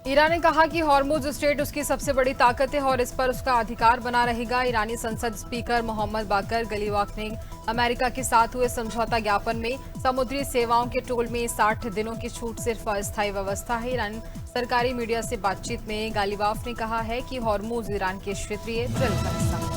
Iran ने कहा कि हॉर्मुज स्ट्रेट उसकी सबसे बड़ी ताकत है और इस पर उसका अधिकार बना रहेगा। ईरानी संसद स्पीकर मोहम्मद बाकर गलीवाफ ने अमेरिका के साथ हुए समझौता ज्ञापन में समुद्री सेवाओं के टोल में 60 दिनों की छूट सिर्फ अस्थायी व्यवस्था है। ईरान सरकारी मीडिया से बातचीत में गलीवाफ ने कहा है कि हॉर्मुज ईरान के क्षेत्रीय जल का हिस्सा है।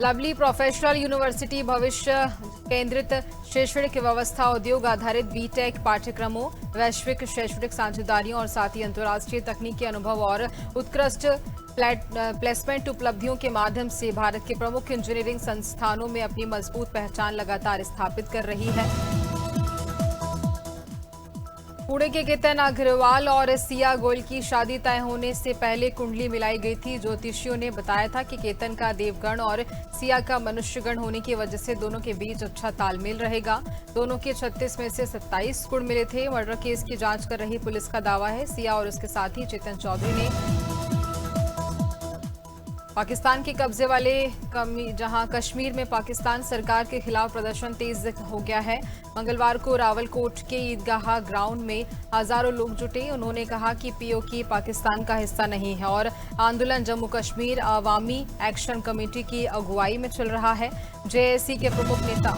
लवली प्रोफेशनल यूनिवर्सिटी भविष्य केंद्रित शैक्षणिक व्यवस्था, उद्योग आधारित बीटेक पाठ्यक्रमों, वैश्विक शैक्षणिक साझेदारियों और साथ ही अंतर्राष्ट्रीय तकनीकी अनुभव और उत्कृष्ट प्लेसमेंट उपलब्धियों के माध्यम से भारत के प्रमुख इंजीनियरिंग संस्थानों में अपनी मजबूत पहचान लगातार स्थापित कर रही है। पुणे के केतन अग्रवाल और सिया गोयल की शादी तय होने से पहले कुंडली मिलाई गई थी। ज्योतिषियों ने बताया था कि केतन का देवगण और सिया का मनुष्यगण होने की वजह से दोनों के बीच अच्छा तालमेल रहेगा। दोनों के 36 में से 27 गुण मिले थे। मर्डर केस की जांच कर रही पुलिस का दावा है सिया और उसके साथी चेतन चौधरी ने पाकिस्तान के कब्जे वाले जहां कश्मीर में पाकिस्तान सरकार के खिलाफ प्रदर्शन तेज हो गया है। मंगलवार को रावलकोट के ईदगाह ग्राउंड में हजारों लोग जुटे। उन्होंने कहा कि पीओके पाकिस्तान का हिस्सा नहीं है और आंदोलन जम्मू कश्मीर अवामी एक्शन कमेटी की अगुवाई में चल रहा है। जेएसी के प्रमुख नेता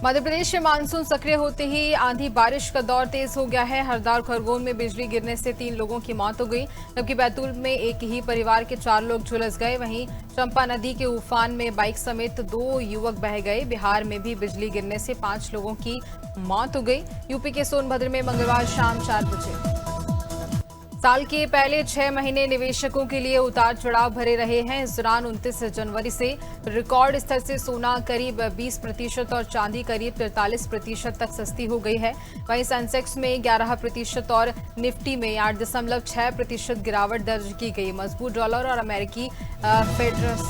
मध्य प्रदेश में मानसून सक्रिय होते ही आंधी बारिश का दौर तेज हो गया है। हरदा और खरगोन में बिजली गिरने से 3 लोगों की मौत हो गई, जबकि बैतूल में एक ही परिवार के 4 लोग झुलस गए। वहीं चंपा नदी के उफान में बाइक समेत 2 युवक बह गए। बिहार में भी बिजली गिरने से 5 लोगों की मौत हो गई। यूपी के सोनभद्र में मंगलवार शाम 4 बजे साल के पहले 6 महीने निवेशकों के लिए उतार चढ़ाव भरे रहे हैं। इस दौरान 29 जनवरी से रिकॉर्ड स्तर से सोना करीब 20% और चांदी करीब 43% तक सस्ती हो गई है। वहीं सेंसेक्स में 11% और निफ्टी में 8.6% गिरावट दर्ज की गई। मजबूत डॉलर और अमेरिकी फेडरस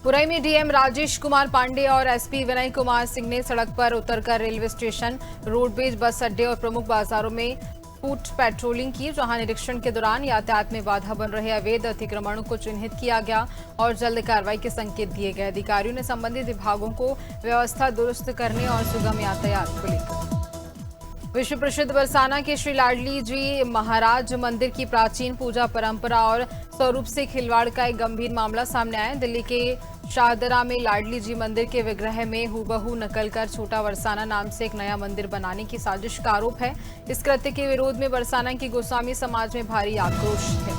पुरई में डीएम राजेश कुमार पांडे और एसपी विनय कुमार सिंह ने सड़क पर उतरकर रेलवे स्टेशन, रोडवेज, बस अड्डे और प्रमुख बाजारों में फुट पेट्रोलिंग की, जहां निरीक्षण के दौरान यातायात में बाधा बन रहे अवैध अतिक्रमणों को चिन्हित किया गया और जल्द कार्रवाई के संकेत दिए गए। अधिकारियों ने संबंधित विभागों को व्यवस्था दुरुस्त करने और सुगम यातायात को लेकर विश्व प्रसिद्ध बरसाना के श्री लाडली जी महाराज मंदिर की प्राचीन पूजा परंपरा और स्वरूप से खिलवाड़ का एक गंभीर मामला सामने आया। दिल्ली के शाहदरा में लाडली जी मंदिर के विग्रह में हूबहू नकल कर छोटा बरसाना नाम से एक नया मंदिर बनाने की साजिश का आरोप है। इस कृत्य के विरोध में बरसाना की गोस्वामी समाज में भारी आक्रोश है।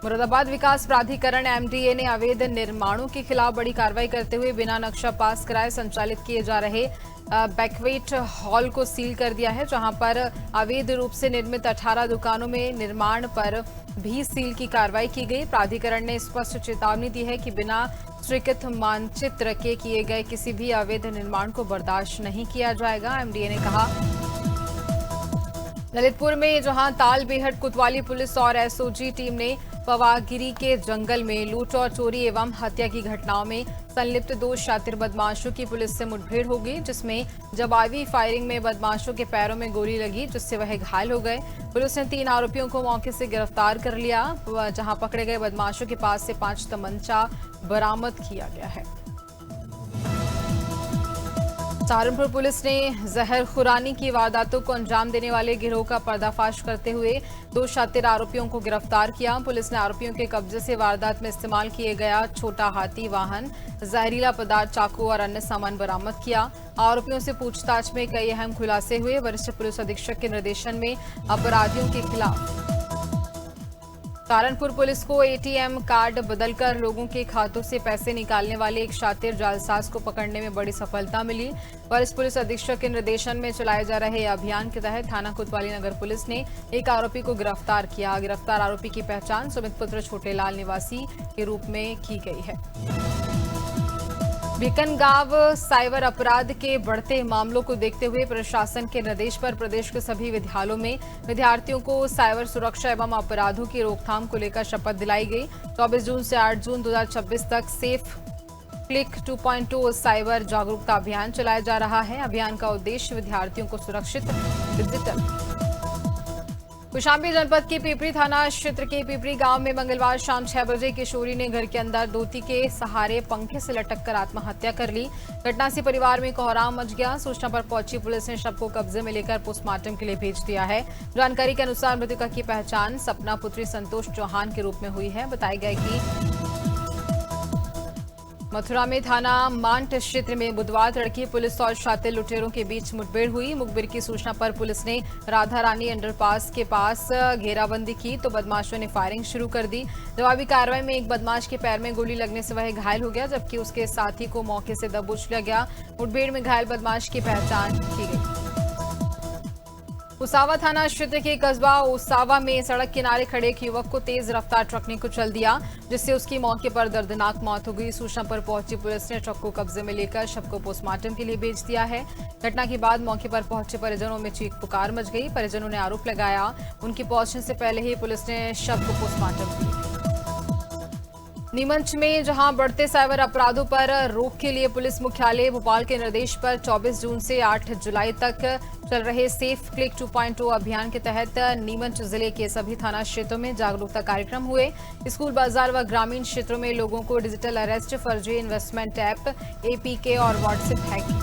मुरादाबाद विकास प्राधिकरण एमडीए ने अवैध निर्माणों के खिलाफ बड़ी कार्रवाई करते हुए बिना नक्शा पास कराए संचालित किए जा रहे बैकवेट हॉल को सील कर दिया है, जहां पर अवैध रूप से निर्मित 18 दुकानों में निर्माण पर भी सील की कार्रवाई की गई। प्राधिकरण ने स्पष्ट चेतावनी दी है कि बिना स्वीकृत मानचित्र के किए गए किसी भी अवैध निर्माण को बर्दाश्त नहीं किया जाएगा। एमडीए ने कहा ललितपुर में जहां तालबेहट कोतवाली पुलिस और एसओजी टीम ने पवागिरी के जंगल में लूट और चोरी एवं हत्या की घटनाओं में संलिप्त 2 शातिर बदमाशों की पुलिस से मुठभेड़ हो गई, जिसमें जवाबी फायरिंग में बदमाशों के पैरों में गोली लगी, जिससे वह घायल हो गए। पुलिस ने 3 आरोपियों को मौके से गिरफ्तार कर लिया, जहां पकड़े गए बदमाशों के पास से 5 तमंचा बरामद किया गया है। सहारनपुर पुलिस ने जहर खुरानी की वारदातों को अंजाम देने वाले गिरोह का पर्दाफाश करते हुए 2 शातिर आरोपियों को गिरफ्तार किया। पुलिस ने आरोपियों के कब्जे से वारदात में इस्तेमाल किए गया छोटा हाथी वाहन, जहरीला पदार्थ, चाकू और अन्य सामान बरामद किया। आरोपियों से पूछताछ में कई अहम खुलासे हुए। वरिष्ठ पुलिस अधीक्षक के निर्देशन में अपराधियों के खिलाफ सहारनपुर पुलिस को एटीएम कार्ड बदलकर लोगों के खातों से पैसे निकालने वाले एक शातिर जालसाज को पकड़ने में बड़ी सफलता मिली। वरिष्ठ पुलिस अधीक्षक के निर्देशन में चलाए जा रहे अभियान के तहत थाना कोतवाली नगर पुलिस ने एक आरोपी को गिरफ्तार किया। गिरफ्तार आरोपी की पहचान सुमित पुत्र छोटेलाल निवासी के रूप में की गई है। भिकनगांव साइबर अपराध के बढ़ते मामलों को देखते हुए प्रशासन के निर्देश पर प्रदेश के सभी विद्यालयों में विद्यार्थियों को साइबर सुरक्षा एवं अपराधों की रोकथाम को लेकर शपथ दिलाई गई। 24 जून से 8 जून 2026 तक सेफ क्लिक 2.0 साइबर जागरूकता अभियान चलाया जा रहा है। अभियान का उद्देश्य विद्यार्थियों को सुरक्षित डिजिटल कौशाम्बी जनपद के पिपरी थाना क्षेत्र के पिपरी गांव में मंगलवार शाम 6 बजे किशोरी ने घर के अंदर धोती के सहारे पंखे से लटक कर आत्महत्या कर ली। घटना से परिवार में कोहराम मच गया। सूचना पर पहुंची पुलिस ने शव को कब्जे में लेकर पोस्टमार्टम के लिए भेज दिया है। जानकारी के अनुसार मृतका की पहचान सपना पुत्री संतोष चौहान के रूप में हुई है। बताया गया कि मथुरा में थाना मांट क्षेत्र में बुधवार तड़के पुलिस और शातिर लुटेरों के बीच मुठभेड़ हुई। मुखबिर की सूचना पर पुलिस ने राधा रानी अंडरपास के पास घेराबंदी की तो बदमाशों ने फायरिंग शुरू कर दी। जवाबी कार्रवाई में एक बदमाश के पैर में गोली लगने से वह घायल हो गया, जबकि उसके साथी को मौके से दबोच लिया गया। मुठभेड़ में घायल बदमाश की पहचान की गई। उसावा थाना क्षेत्र के कस्बा उसावा में सड़क किनारे खड़े एक युवक को तेज रफ्तार ट्रक ने कुचल दिया, जिससे उसकी मौके पर दर्दनाक मौत हो गई। सूचना पर पहुंची पुलिस ने ट्रक को कब्जे में लेकर शव को पोस्टमार्टम के लिए भेज दिया है। घटना के बाद मौके पर पहुंचे परिजनों में चीख पुकार मच गई। परिजनों ने आरोप लगाया उनके पहुंचने से पहले ही पुलिस ने शव को पोस्टमार्टम किया। नीमच में जहां बढ़ते साइबर अपराधों पर रोक के लिए पुलिस मुख्यालय भोपाल के निर्देश पर 24 जून से 8 जुलाई तक चल रहे सेफ क्लिक 2.0 अभियान के तहत नीमच जिले के सभी थाना क्षेत्रों में जागरूकता कार्यक्रम हुए। स्कूल, बाजार व ग्रामीण क्षेत्रों में लोगों को डिजिटल अरेस्ट, फर्जी इन्वेस्टमेंट ऐप, एपीके और व्हाट्सएप हैकिंग।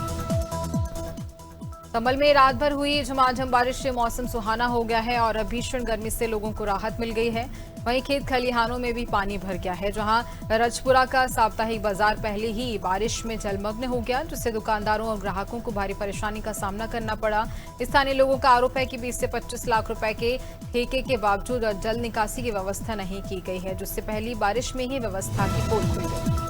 संभल में रात भर हुई झमाझम बारिश से मौसम सुहाना हो गया है और भीषण गर्मी से लोगों को राहत मिल गई है। वहीं खेत खलिहानों में भी पानी भर गया है, जहां रजपुरा का साप्ताहिक बाजार पहले ही बारिश में जलमग्न हो गया, जिससे दुकानदारों और ग्राहकों को भारी परेशानी का सामना करना पड़ा। स्थानीय लोगों का आरोप है कि 20 से 25 लाख रुपए के ठेके के बावजूद जल निकासी की व्यवस्था नहीं की गई है, जिससे पहली बारिश में ही व्यवस्था की पोल खुल गई।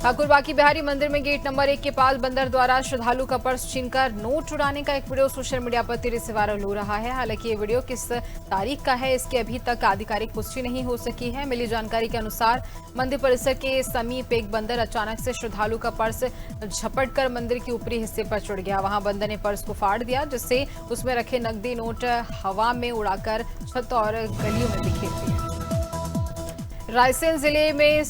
ठाकुर बाकी बिहारी मंदिर में गेट नंबर 1 के पास बंदर द्वारा श्रद्धालु का पर्स छीनकर नोट उड़ाने का एक वीडियो सोशल मीडिया पर तेजी से वायरल हो रहा है। हालांकि ये वीडियो किस तारीख का है, इसकी अभी तक आधिकारिक पुष्टि नहीं हो सकी है। मिली जानकारी के अनुसार मंदिर परिसर के समीप एक बंदर अचानक से श्रद्धालु का पर्स झपट कर मंदिर के ऊपरी हिस्से पर चढ़ गया। वहां बंदर ने पर्स को फाड़ दिया, जिससे उसमें रखे नकदी नोट हवा में उड़ाकर छत और गलियों में बिखेर दिए। रायसेन जिले में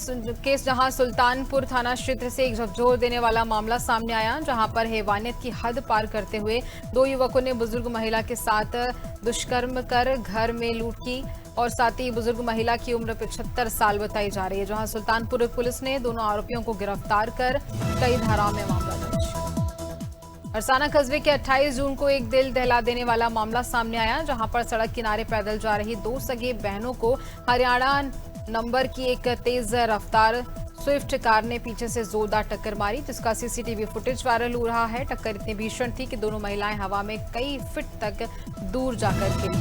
जहां सुल्तानपुर थाना क्षेत्र से एक झकझोर देने वाला मामला सामने आया, जहां पर हैवानियत की हद पार करते हुए 2 युवकों ने बुजुर्ग महिला के साथ दुष्कर्म कर घर में लूट की और साथ ही बुजुर्ग महिला की उम्र 75 साल बताई जा रही है। जहां सुल्तानपुर पुलिस ने दोनों आरोपियों को गिरफ्तार कर कई धाराओं में मामला दर्ज। अरसाना कस्बे के 28 जून को एक दिल दहला देने वाला मामला सामने आया, जहां पर सड़क किनारे पैदल जा रही 2 सगे बहनों को हरियाणा नंबर की एक तेज रफ्तार स्विफ्ट कार ने पीछे से जोरदार टक्कर मारी, जिसका सीसीटीवी फुटेज वायरल हो रहा है। टक्कर इतनी भीषण थी कि दोनों महिलाएं हवा में कई फीट तक दूर जाकर गिरी।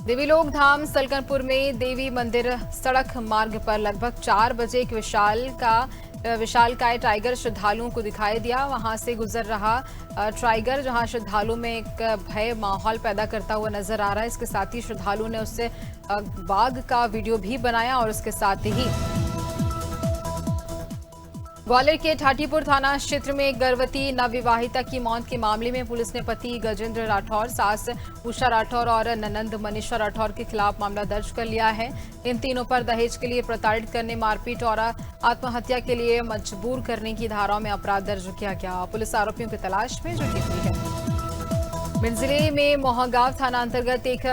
देवीलोक धाम सलकनपुर में देवी मंदिर सड़क मार्ग पर लगभग 4 बजे एक विशालकाय टाइगर श्रद्धालुओं को दिखाई दिया। वहां से गुजर रहा टाइगर जहां श्रद्धालुओं में एक भय माहौल पैदा करता हुआ नजर आ रहा है। इसके साथ ही श्रद्धालुओं ने उससे बाघ का वीडियो भी बनाया और उसके साथ ही ग्वालियर के ठाटीपुर थाना क्षेत्र में एक गर्भवती नवविवाहिता की मौत के मामले में पुलिस ने पति गजेंद्र राठौर, सास उषा राठौर और ननंद मनीषा राठौर के खिलाफ मामला दर्ज कर लिया है। इन तीनों पर दहेज के लिए प्रताड़ित करने, मारपीट और आत्महत्या के लिए मजबूर करने की धाराओं में अपराध दर्ज किया गया। पुलिस आरोपियों की तलाश में जुटी हुई है। भिंड जिले में मोहगांव थाना अंतर्गत एक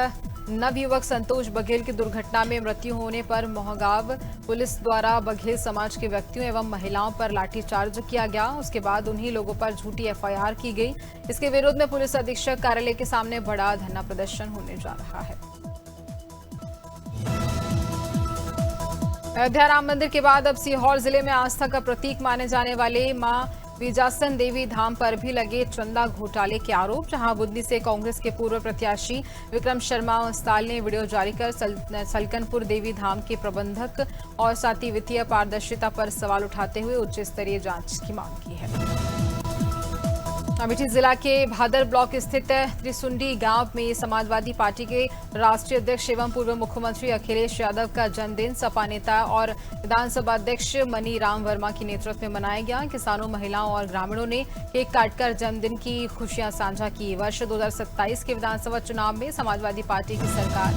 नवयुवक संतोष बघेल की दुर्घटना में मृत्यु होने पर मोहगांव पुलिस द्वारा बघेल समाज के व्यक्तियों एवं महिलाओं पर लाठीचार्ज किया गया। उसके बाद उन्हीं लोगों पर झूठी एफआईआर की गई। इसके विरोध में पुलिस अधीक्षक कार्यालय के सामने बड़ा धरना प्रदर्शन होने जा रहा है। अयोध्या राम मंदिर के बाद अब सीहोर जिले में आस्था का प्रतीक माने जाने वाले मां विजासन देवी धाम पर भी लगे चंदा घोटाले के आरोप, जहां बुंदी से कांग्रेस के पूर्व प्रत्याशी विक्रम शर्मा वस्ताल ने वीडियो जारी कर सलकनपुर देवी धाम के प्रबंधक और साथ ही वित्तीय पारदर्शिता पर सवाल उठाते हुए उच्च स्तरीय जांच की मांग की है। अमेठी जिला के भादर ब्लॉक स्थित त्रिसुंडी गांव में समाजवादी पार्टी के राष्ट्रीय अध्यक्ष एवं पूर्व मुख्यमंत्री अखिलेश यादव का जन्मदिन सपा नेता और विधानसभा अध्यक्ष मनी राम वर्मा के नेतृत्व में मनाया गया। किसानों, महिलाओं और ग्रामीणों ने केक काटकर जन्मदिन की खुशियां साझा की। वर्ष 2027 के विधानसभा चुनाव में समाजवादी पार्टी की सरकार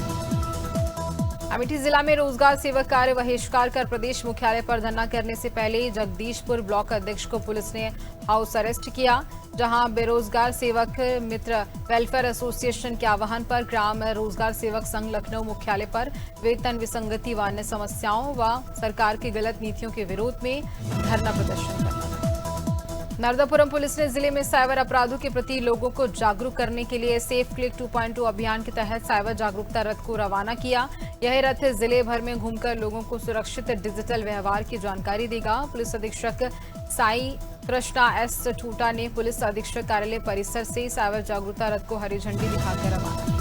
अमेठी जिला में रोजगार सेवक कार्य बहिष्कार कर प्रदेश मुख्यालय पर धरना करने से पहले जगदीशपुर ब्लॉक अध्यक्ष को पुलिस ने हाउस अरेस्ट किया, जहां बेरोजगार सेवक मित्र वेलफेयर एसोसिएशन के आह्वान पर ग्राम रोजगार सेवक संघ लखनऊ मुख्यालय पर वेतन विसंगति व अन्य समस्याओं व सरकार की गलत नीतियों के विरोध में धरना प्रदर्शन करना। नर्मदापुरम पुलिस ने जिले में साइबर अपराधों के प्रति लोगों को जागरूक करने के लिए सेफ क्लिक 2.0 अभियान के तहत साइबर जागरूकता रथ को रवाना किया। यह रथ जिले भर में घूमकर लोगों को सुरक्षित डिजिटल व्यवहार की जानकारी देगा। पुलिस अधीक्षक साई कृष्णा एस ठूटा ने पुलिस अधीक्षक कार्यालय परिसर से साइबर जागरूकता रथ को हरी झंडी दिखाकर रवाना किया।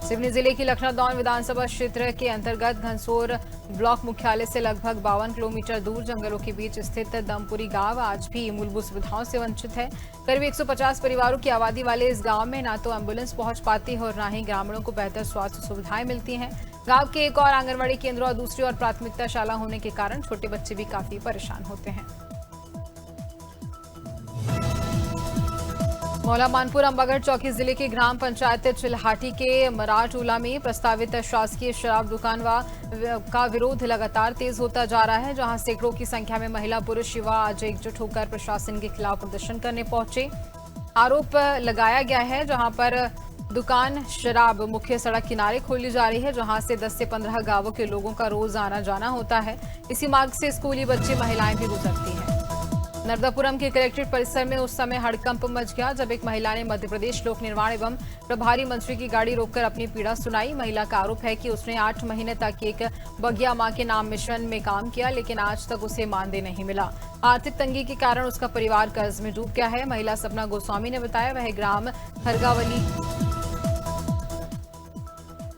सिवनी जिले की लखनऊ विधानसभा क्षेत्र के अंतर्गत घनसोर ब्लॉक मुख्यालय से लगभग 52 किलोमीटर दूर जंगलों के बीच स्थित दमपुरी गांव आज भी मूलभूत सुविधाओं से वंचित है। करीब 150 परिवारों की आबादी वाले इस गांव में न तो एम्बुलेंस पहुंच पाती है और न ही ग्रामीणों को बेहतर स्वास्थ्य सुविधाएं मिलती हैं। गांव के एक और आंगनबाड़ी केंद्र और दूसरी ओर प्राथमिकता शाला होने के कारण छोटे बच्चे भी काफी परेशान होते हैं। मौला मानपुर अंबागढ़ चौकी जिले के ग्राम पंचायत चिल्हाटी के मराटोला में प्रस्तावित शासकीय शराब दुकान का विरोध लगातार तेज होता जा रहा है, जहां सैकड़ों की संख्या में महिला पुरुष युवा आज एकजुट होकर प्रशासन के खिलाफ प्रदर्शन करने पहुंचे। आरोप लगाया गया है जहां पर दुकान शराब मुख्य सड़क किनारे खोली जा रही है, जहां से 10 से 15 गांवों के लोगों का रोज आना जाना होता है। इसी मार्ग से स्कूली बच्चे महिलाएं भी गुजरती हैं। नर्मदापुरम के कलेक्ट्रेट परिसर में उस समय हड़कंप मच गया जब एक महिला ने मध्य प्रदेश लोक निर्माण एवं प्रभारी मंत्री की गाड़ी रोककर अपनी पीड़ा सुनाई। महिला का आरोप है कि उसने 8 महीने तक एक बगिया मां के नाम मिशन में काम किया, लेकिन आज तक उसे मानदेय नहीं मिला। आर्थिक तंगी के कारण उसका परिवार कर्ज में डूब गया है। महिला सपना गोस्वामी ने बताया वह ग्राम खरगावली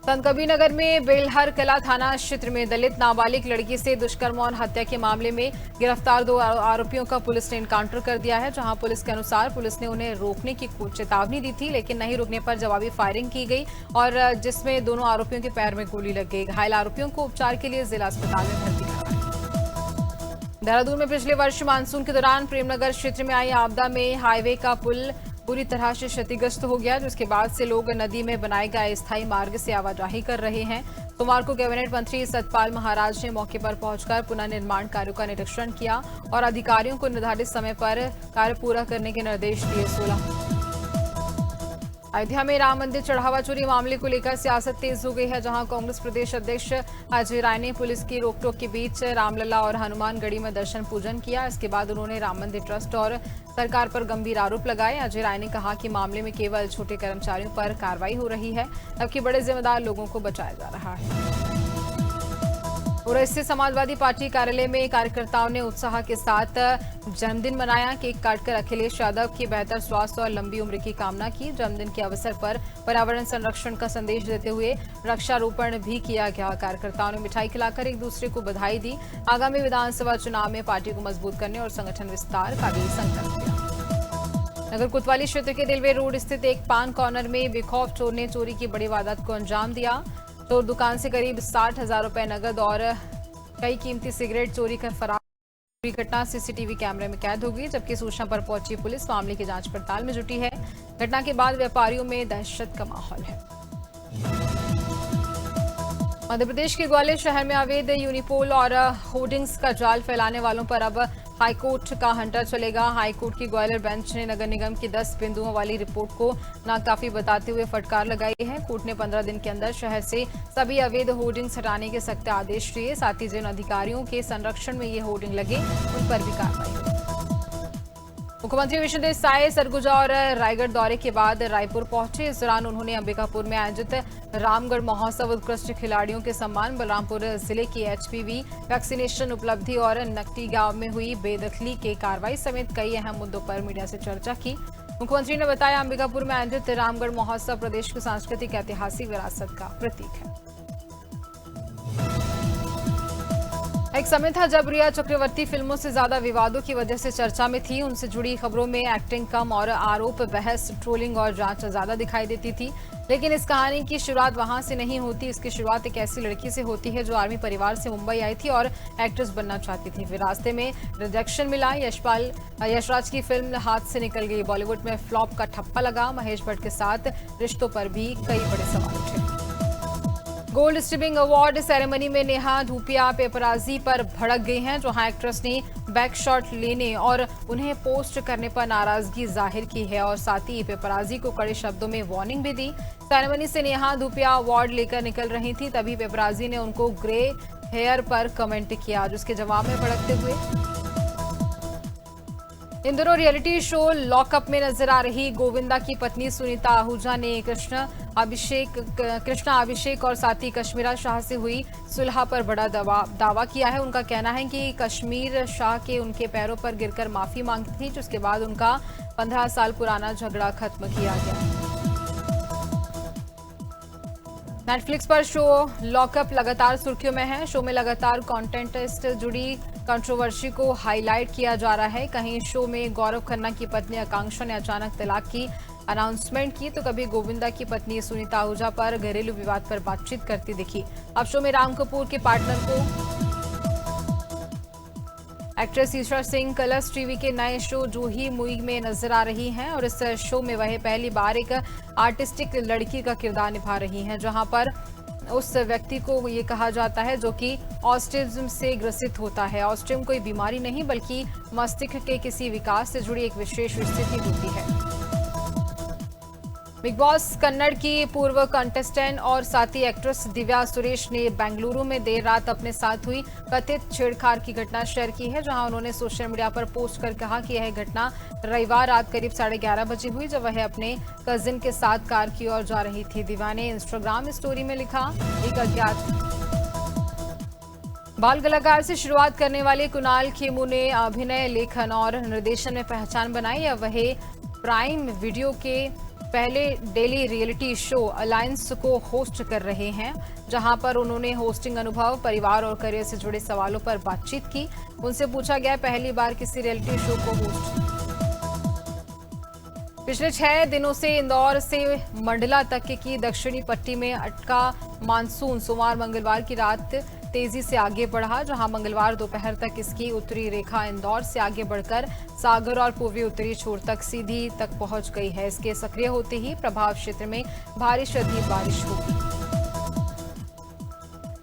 संतकबीरनगर में बेलहर कला थाना क्षेत्र में दलित नाबालिग लड़की से दुष्कर्म और हत्या के मामले में गिरफ्तार 2 आरोपियों का पुलिस ने एनकाउंटर कर दिया है, जहां पुलिस के अनुसार पुलिस ने उन्हें रोकने की चेतावनी दी थी, लेकिन नहीं रुकने पर जवाबी फायरिंग की गई और जिसमें दोनों आरोपियों के पैर में गोली लग गई। घायल आरोपियों को उपचार के लिए जिला अस्पताल में भर्ती कराया। देहरादून में पिछले वर्ष मानसून के दौरान प्रेमनगर क्षेत्र में आई आपदा में हाईवे का पुल पूरी तरह से क्षतिग्रस्त हो गया, जिसके बाद से लोग नदी में बनाए गए स्थायी मार्ग से आवाजाही कर रहे हैं। सोमवार को कैबिनेट मंत्री सतपाल महाराज ने मौके पर पहुंचकर पुनः निर्माण कार्यों का निरीक्षण किया और अधिकारियों को निर्धारित समय पर कार्य पूरा करने के निर्देश दिए। अयोध्या में राम मंदिर चढ़ावा चोरी मामले को लेकर सियासत तेज हो गई है, जहां कांग्रेस प्रदेश अध्यक्ष अजय राय ने पुलिस की रोकटोक के बीच रामलला और हनुमानगढ़ी में दर्शन पूजन किया। इसके बाद उन्होंने राम मंदिर ट्रस्ट और सरकार पर गंभीर आरोप लगाए। अजय राय ने कहा कि मामले में केवल छोटे कर्मचारियों पर कार्रवाई हो रही है, जबकि बड़े जिम्मेदार लोगों को बचाया जा रहा है। और इससे समाजवादी पार्टी कार्यालय में कार्यकर्ताओं ने उत्साह के साथ जन्मदिन मनाया। केक काटकर अखिलेश यादव की बेहतर स्वास्थ्य और लंबी उम्र की कामना की। जन्मदिन के अवसर पर पर्यावरण संरक्षण का संदेश देते हुए वृक्षारोपण भी किया गया। कार्यकर्ताओं ने मिठाई खिलाकर एक दूसरे को बधाई दी। आगामी विधानसभा चुनाव में पार्टी को मजबूत करने और संगठन विस्तार का भी संकल्प लिया। नगर कोतवाली क्षेत्र के रेलवे रोड स्थित एक पान कॉर्नर में बेखौफ चोर ने चोरी की बड़ी वारदात को अंजाम दिया। चोर दुकान से करीब 60,000 रुपए नगद और कई कीमती सिगरेट चोरी कर फरार। पूरी घटना सीसीटीवी कैमरे में कैद हो गई, जबकि सूचना पर पहुंची पुलिस मामले की जांच पड़ताल में जुटी है। घटना के बाद व्यापारियों में दहशत का माहौल है। मध्य प्रदेश के ग्वालियर शहर में अवैध यूनिपोल और होर्डिंग्स का जाल फैलाने वालों पर अब हाईकोर्ट का हंटर चलेगा। हाईकोर्ट की ग्वालियर बेंच ने नगर निगम की 10 बिंदुओं वाली रिपोर्ट को नाकाफी बताते हुए फटकार लगाई है। कोर्ट ने 15 दिन के अंदर शहर से सभी अवैध होर्डिंग्स हटाने के सख्त आदेश दिए। साथ ही जिन अधिकारियों के संरक्षण में ये होर्डिंग लगे उन पर भी कार्रवाई हुई। मुख्यमंत्री विष्णुदेव साय सरगुजा और रायगढ़ दौरे के बाद रायपुर पहुंचे। इस दौरान उन्होंने अंबिकापुर में आयोजित रामगढ़ महोत्सव उत्कृष्ट खिलाड़ियों के सम्मान, बलरामपुर जिले की एचपीवी वैक्सीनेशन उपलब्धि और नकटी गांव में हुई बेदखली के कार्रवाई समेत कई अहम मुद्दों पर मीडिया से चर्चा की। मुख्यमंत्री ने बताया अंबिकापुर में आयोजित रामगढ़ महोत्सव प्रदेश की सांस्कृतिक ऐतिहासिक विरासत का प्रतीक है। एक समय था जब रिया चक्रवर्ती फिल्मों से ज्यादा विवादों की वजह से चर्चा में थी। उनसे जुड़ी खबरों में एक्टिंग कम और आरोप, बहस, ट्रोलिंग और जांच ज्यादा दिखाई देती थी। लेकिन इस कहानी की शुरुआत वहां से नहीं होती। इसकी शुरुआत एक ऐसी लड़की से होती है जो आर्मी परिवार से मुंबई आई थी और एक्ट्रेस बनना चाहती थी। फिर रास्ते में रिजेक्शन मिला। यशराज की फिल्म हाथ से निकल गई। बॉलीवुड में फ्लॉप का ठप्पा लगा। महेश भट्ट के साथ रिश्तों पर भी कई बड़े सवाल उठे। गोल्ड स्ट्रिपिंग अवार्ड सेरेमनी में नेहा धूपिया पेपराजी पर भड़क गई हैं, जहां एक्ट्रेस ने बैक शॉट लेने और उन्हें पोस्ट करने पर नाराजगी जाहिर की है और साथ ही पेपराजी को कड़े शब्दों में वार्निंग भी दी। सेरेमनी से नेहा धूपिया अवार्ड लेकर निकल रही थी, तभी पेपराजी ने उनको ग्रे हेयर पर कमेंट किया, जिसके जवाब में भड़कते हुए इन दोनों रियलिटी शो लॉकअप में नजर आ रही गोविंदा की पत्नी सुनीता आहूजा ने कृष्णा अभिषेक और साथी कश्मीरा शाह से हुई सुलह पर बड़ा दावा किया है। उनका कहना है कि कश्मीर शाह के उनके पैरों पर गिरकर माफी मांगी थी, जिसके बाद उनका 15 साल पुराना झगड़ा खत्म किया गया। नेटफ्लिक्स पर शो लॉकअप लगातार सुर्खियों में है। शो में लगातार कंटेंट से जुड़ी कंट्रोवर्सी को हाईलाइट किया जा रहा है। कहीं शो में गौरव खन्ना की पत्नी आकांक्षा ने अचानक तलाक की अनाउंसमेंट की, तो कभी गोविंदा की पत्नी सुनीता आहूजा पर घरेलू विवाद पर बातचीत करती दिखी। अब शो में राम कपूर के पार्टनर को actress Isha Singh Colors TV के नए शो जूही मुई में नजर आ रही हैं और इस शो में वह पहली बार एक आर्टिस्टिक लड़की का किरदार निभा रही हैं, जहां पर उस व्यक्ति को ये कहा जाता है जो कि ऑटिज्म से ग्रसित होता है। ऑटिज्म कोई बीमारी नहीं बल्कि मस्तिष्क के किसी विकास से जुड़ी एक विशेष स्थिति होती है। बिग बॉस कन्नड़ की पूर्व कंटेस्टेंट और साथी एक्ट्रेस दिव्या सुरेश ने बेंगलुरु में देर रात अपने साथ हुई कथित छेड़छाड़ की घटना शेयर की है, जहां उन्होंने सोशल मीडिया पर पोस्ट कर कहा कि यह घटना रविवार रात करीब 11:30 बजे हुई, जब वह अपने कजिन के साथ कार की ओर जा रही थी। दिव्या ने इंस्टाग्राम स्टोरी में लिखा, एक अज्ञात बाल कलाकार से शुरुआत करने वाले कुणाल खेमू ने अभिनय, लेखन और निर्देशन में पहचान बनाई। अब वह प्राइम वीडियो के पहले डेली रियलिटी शो अलायंस को होस्ट कर रहे हैं, जहां पर उन्होंने होस्टिंग अनुभव, परिवार और करियर से जुड़े सवालों पर बातचीत की। उनसे पूछा गया पहली बार किसी रियलिटी शो को होस्ट। पिछले 6 दिनों से इंदौर से मंडला तक की दक्षिणी पट्टी में अटका मानसून सोमवार मंगलवार की रात तेजी से आगे बढ़ा, जहां मंगलवार दोपहर तक इसकी उत्तरी रेखा इंदौर से आगे बढ़कर सागर और पूर्वी उत्तरी छोर तक सीधी तक पहुंच गई है। इसके सक्रिय होते ही प्रभाव क्षेत्र में भारी से अधिक बारिश होगी।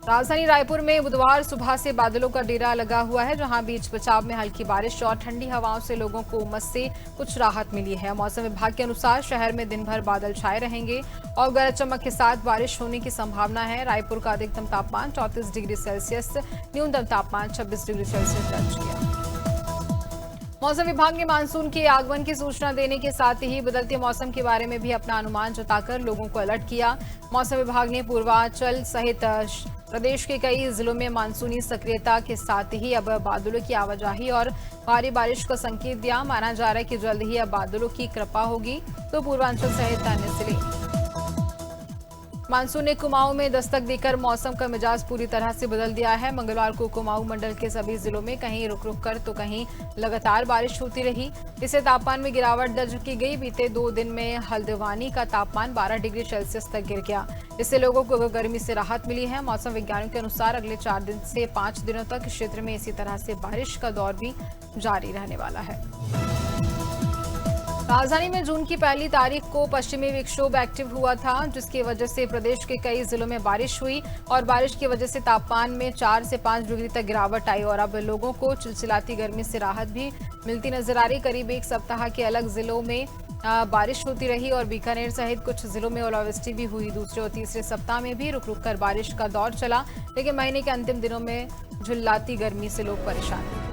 राजधानी रायपुर में बुधवार सुबह से बादलों का डेरा लगा हुआ है, जहां बीच बचाव में हल्की बारिश और ठंडी हवाओं से लोगों को उमस से कुछ राहत मिली है। मौसम विभाग के अनुसार शहर में दिन भर बादल छाए रहेंगे और गरज चमक के साथ बारिश होने की संभावना है। रायपुर का अधिकतम तापमान 34 डिग्री सेल्सियस, न्यूनतम तापमान 26 डिग्री सेल्सियस दर्ज किया। मौसम विभाग ने मानसून के आगमन की सूचना देने के साथ ही बदलते मौसम के बारे में भी अपना अनुमान जताकर लोगों को अलर्ट किया। मौसम विभाग ने पूर्वांचल सहित प्रदेश के कई जिलों में मानसूनी सक्रियता के साथ ही अब बादलों की आवाजाही और भारी बारिश का संकेत दिया। माना जा रहा है कि जल्द ही अब बादलों की कृपा होगी तो पूर्वांचल सहित अन्य जिले। मानसून ने कुमाऊं में दस्तक देकर मौसम का मिजाज पूरी तरह से बदल दिया है। मंगलवार को कुमाऊं मंडल के सभी जिलों में कहीं रुक रुक कर तो कहीं लगातार बारिश होती रही। इससे तापमान में गिरावट दर्ज की गई। बीते 2 दिन में हल्द्वानी का तापमान 12 डिग्री सेल्सियस तक गिर गया। इससे लोगों को गर्मी से राहत मिली है। मौसम विज्ञानियों के अनुसार अगले 4 दिन से 5 दिनों तक क्षेत्र में इसी तरह से बारिश का दौर भी जारी रहने वाला है। राजधानी में जून की पहली तारीख को पश्चिमी विक्षोभ एक्टिव हुआ था, जिसकी वजह से प्रदेश के कई जिलों में बारिश हुई और बारिश की वजह से तापमान में 4 से 5 डिग्री तक गिरावट आई और अब लोगों को चिलचिलाती गर्मी से राहत भी मिलती नजर आ रही। करीब 1 सप्ताह के अलग जिलों में बारिश होती रही और बीकानेर सहित कुछ जिलों में ओलावृष्टि भी हुई। दूसरे और तीसरे सप्ताह में भी रुक रुक कर बारिश का दौर चला, लेकिन महीने के अंतिम दिनों में झुललाती गर्मी से लोग परेशान हुए।